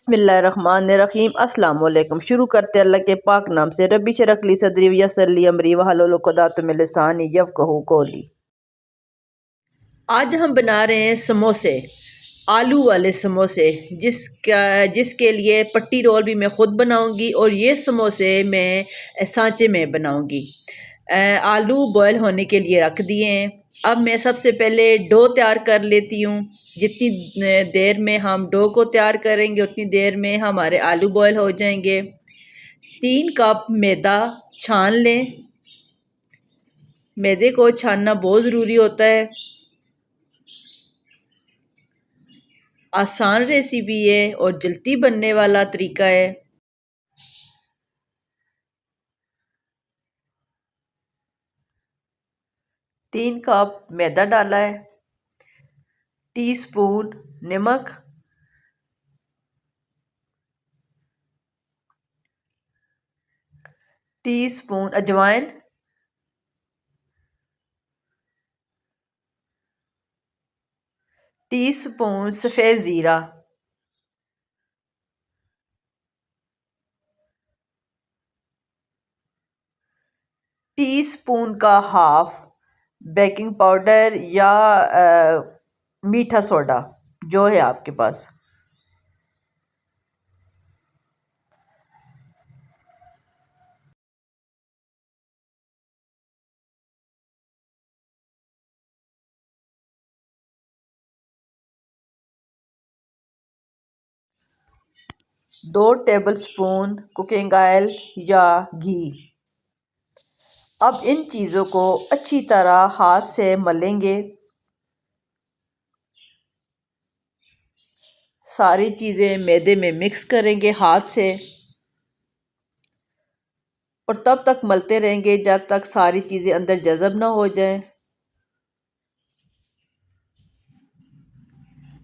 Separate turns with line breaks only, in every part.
बिस्मिल्लाहिर्रहमानिर्रहीम। अस्सलाम वालेकुम। शुरू करते अल्लाह के पाक नाम से। रब्बी शरह ली सदरी व यस्सिर ली अमरी वहलुल उक़दतम मिन लिसानी यफ़क़हू क़ौली। आज हम बना रहे हैं समोसे, आलू वाले समोसे, जिसके लिए पट्टी रोल भी मैं ख़ुद बनाऊंगी और ये समोसे मैं सांचे में बनाऊंगी। आलू बॉयल होने के लिए रख दिए हैं। अब मैं सबसे पहले डो तैयार कर लेती हूँ। जितनी देर में हम डो को तैयार करेंगे उतनी देर में हमारे आलू बॉयल हो जाएंगे। 3 कप मैदा छान लें। मैदे को छानना बहुत ज़रूरी होता है। आसान रेसिपी है और जल्दी बनने वाला तरीका है। तीन कप मैदा डाला है, टीस्पून नमक, टीस्पून अजवाइन, टीस्पून सफ़ेद ज़ीरा, टीस्पून का हाफ बेकिंग पाउडर या मीठा सोडा जो है आपके पास। दो टेबलस्पून कुकिंग ऑयल या घी। अब इन चीज़ों को अच्छी तरह हाथ से मलेंगे। सारी चीज़ें मैदे में मिक्स करेंगे हाथ से और तब तक मलते रहेंगे जब तक सारी चीज़ें अंदर जज़ब ना हो जाएं।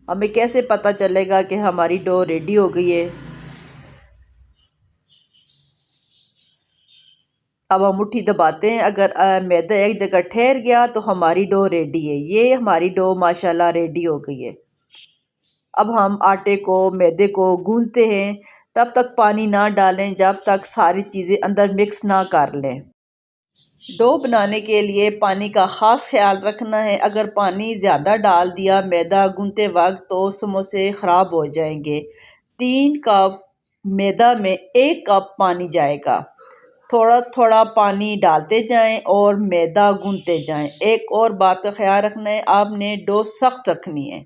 हमें कैसे पता चलेगा कि हमारी डो रेडी हो गई है? अब हम मुट्ठी दबाते हैं। अगर मैदा एक जगह ठहर गया तो हमारी डो रेडी है। ये हमारी डो माशाल्लाह रेडी हो गई है। अब हम आटे को मैदे को गूंथते हैं। तब तक पानी ना डालें जब तक सारी चीज़ें अंदर मिक्स ना कर लें। डो बनाने के लिए पानी का ख़ास ख्याल रखना है। अगर पानी ज़्यादा डाल दिया मैदा गूंथते वक्त तो समोसे ख़राब हो जाएंगे। 3 कप मैदा में 1 कप पानी जाएगा। थोड़ा थोड़ा पानी डालते जाएं और मैदा गूंथते जाएं। एक और बात का ख्याल रखना है, आपने डो सख्त रखनी है।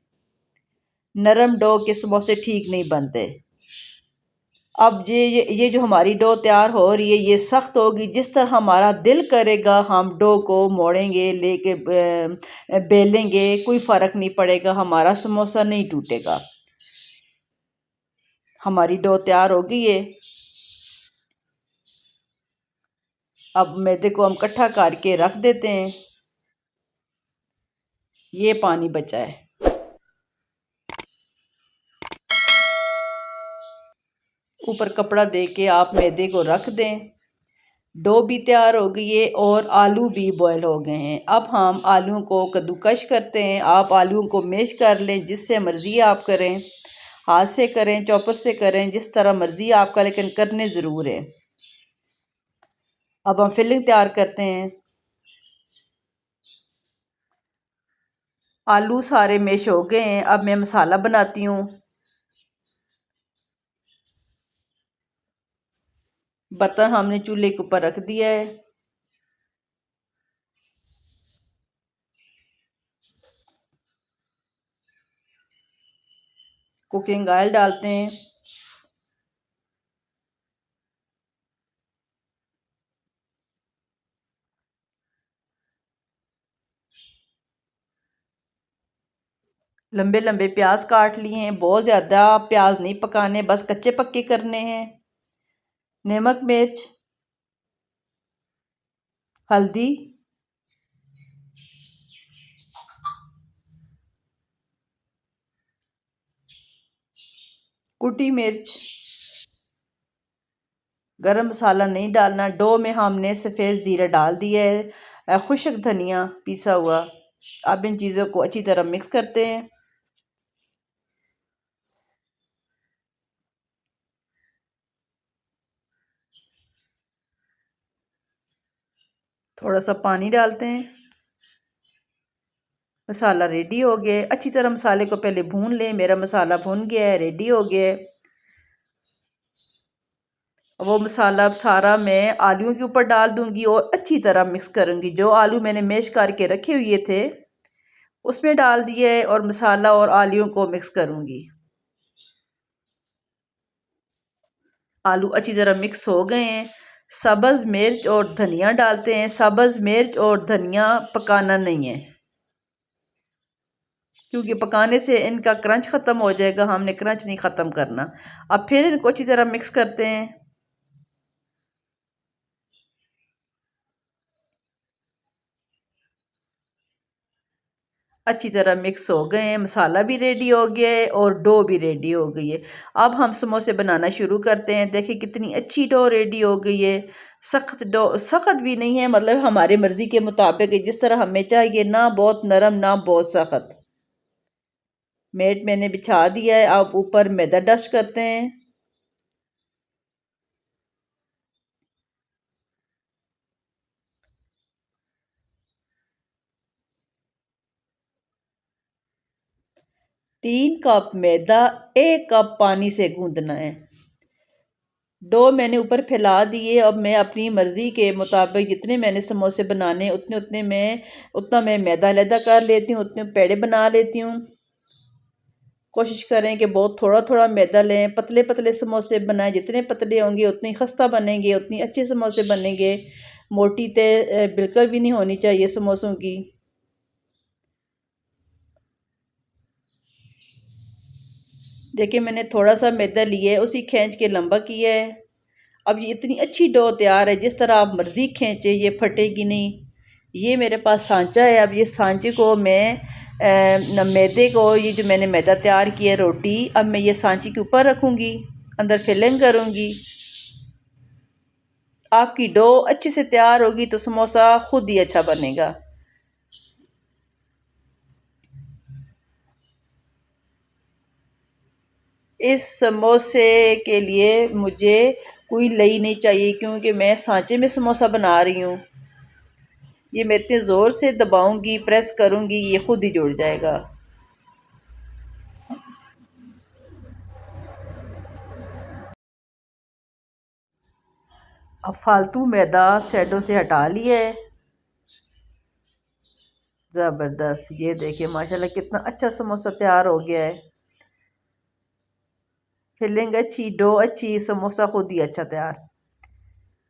नरम डो के समोसे ठीक नहीं बनते। अब ये जो हमारी डो तैयार हो रही है ये सख्त होगी। जिस तरह हमारा दिल करेगा हम डो को मोड़ेंगे, लेके बेलेंगे, कोई फ़र्क नहीं पड़ेगा, हमारा समोसा नहीं टूटेगा। हमारी डो तैयार हो गई है। अब मैदे को हम इकट्ठा करके रख देते हैं। ये पानी बचा है। ऊपर कपड़ा दे के आप मैदे को रख दें। डो भी तैयार हो गई है और आलू भी बॉयल हो गए हैं। अब हम आलूओं को कद्दूकश करते हैं। आप आलूओं को मैश कर लें, जिससे मर्ज़ी आप करें, हाथ से करें, चॉपर से करें, जिस तरह मर्ज़ी आपका, लेकिन करने ज़रूर है। अब हम फिलिंग तैयार करते हैं। आलू सारे मैश हो गए हैं। अब मैं मसाला बनाती हूँ। बर्तन हमने चूल्हे के ऊपर रख दिया है। कुकिंग ऑयल डालते हैं। लंबे लंबे प्याज काट लिए हैं। बहुत ज़्यादा प्याज नहीं पकाने, बस कच्चे पक्के करने हैं। नमक, मिर्च, हल्दी, कुटी मिर्च, गरम मसाला नहीं डालना। डो में हमने सफ़ेद ज़ीरा डाल दिया है, खुश्क धनिया पिसा हुआ। अब इन चीज़ों को अच्छी तरह मिक्स करते हैं। थोड़ा सा पानी डालते हैं। मसाला रेडी हो गया है। अच्छी तरह मसाले को पहले भून लें। मेरा मसाला भून गया है, रेडी हो गया है। वो मसाला अब सारा मैं आलूओं के ऊपर डाल दूंगी और अच्छी तरह मिक्स करूंगी। जो आलू मैंने मैश करके रखे हुए थे उसमें डाल दिए और मसाला और आलूओं को मिक्स करूंगी। आलू अच्छी तरह मिक्स हो गए हैं। सब्ज़ मिर्च और धनिया डालते हैं। सब्ज़ मिर्च और धनिया पकाना नहीं है, क्योंकि पकाने से इनका क्रंच ख़त्म हो जाएगा। हमने क्रंच नहीं ख़त्म करना। अब फिर इनको अच्छी तरह मिक्स करते हैं। अच्छी तरह मिक्स हो गए हैं। मसाला भी रेडी हो गया है और डो भी रेडी हो गई है। अब हम समोसे बनाना शुरू करते हैं। देखिए कितनी अच्छी डो रेडी हो गई है। सख्त डो, सख्त भी नहीं है, मतलब हमारे मर्ज़ी के मुताबिक जिस तरह हमें चाहिए, ना बहुत नरम ना बहुत सख्त। मैट मैंने बिछा दिया है। अब ऊपर मैदा डस्ट करते हैं। तीन कप मैदा 1 कप पानी से गूंदना है। डो मैंने ऊपर फैला दिए। अब मैं अपनी मर्ज़ी के मुताबिक जितने मैंने समोसे बनाने उतना मैं मैदा अलहदा कर लेती हूँ, उतने पेड़े बना लेती हूँ। कोशिश करें कि बहुत थोड़ा थोड़ा मैदा लें। पतले पतले समोसे बनाएं। जितने पतले होंगे उतनी खस्ता बनेंगे, उतनी अच्छे समोसे बनेंगे। मोटी तय बिल्कुल भी नहीं होनी चाहिए समोसों की। देखिए मैंने थोड़ा सा मैदा लिया है, उसी खींच के लंबा किया है। अब ये इतनी अच्छी डो तैयार है, जिस तरह आप मर्ज़ी खींचे ये फटेगी नहीं। ये मेरे पास सांचा है। अब ये सांचे को मैं मैदे को, ये जो मैंने मैदा तैयार किया है रोटी, अब मैं ये सांचे के ऊपर रखूँगी, अंदर फिलिंग करूँगी। आपकी डो अच्छे से तैयार होगी तो समोसा खुद ही अच्छा बनेगा। इस समोसे के लिए मुझे कोई लई नहीं चाहिए, क्योंकि मैं सांचे में समोसा बना रही हूँ। ये मैं इतने ज़ोर से दबाऊंगी, प्रेस करूंगी, ये खुद ही जुड़ जाएगा। अब फालतू मैदा साइडों से हटा लिया है। ज़बरदस्त, ये देखिए माशाल्लाह कितना अच्छा समोसा तैयार हो गया है। फिलिंग अच्छी, डो अच्छी, समोसा खुद ही अच्छा तैयार।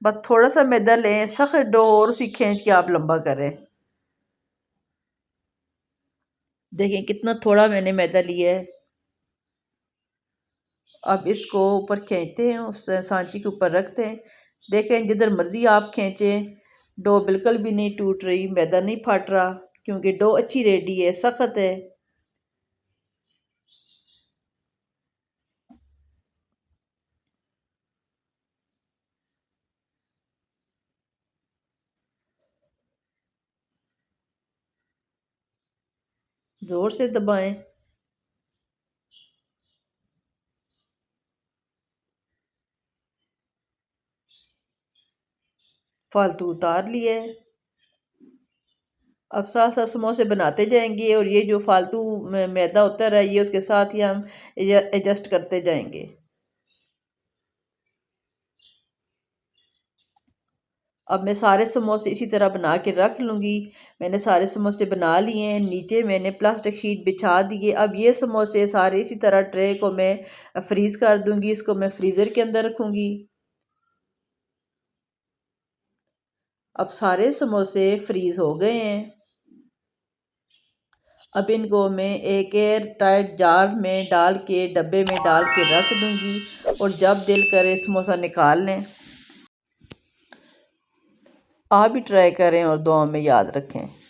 बस थोड़ा सा मैदा लें, सख्त डो, और उसी खींच के आप लंबा करें। देखें कितना थोड़ा मैंने मैदा लिया है। अब इसको ऊपर खींचते हैं, उस सांची के ऊपर रखते हैं। देखें जिधर मर्ज़ी आप खींचें, डो बिल्कुल भी नहीं टूट रही, मैदा नहीं फट रहा, क्योंकि डो अच्छी रेडी है, सख्त है। ज़ोर से दबाएं। फालतू उतार लिए है। अब साथ साथ समोसे बनाते जाएंगे और ये जो फालतू मैदा होता रहा, ये उसके साथ ही हम एडजस्ट करते जाएंगे। अब मैं सारे समोसे इसी तरह बना के रख लूँगी। मैंने सारे समोसे बना लिए हैं। नीचे मैंने प्लास्टिक शीट बिछा दी है। अब ये समोसे सारे इसी तरह ट्रे को मैं फ्रीज़ कर दूँगी। इसको मैं फ्रीज़र के अंदर रखूँगी। अब सारे समोसे फ्रीज़ हो गए हैं। अब इनको मैं एक एयर टाइट जार में डाल के, डब्बे में डाल के रख दूँगी, और जब दिल करे समोसा निकाल लें। आप भी ट्राई करें और दुआ में याद रखें।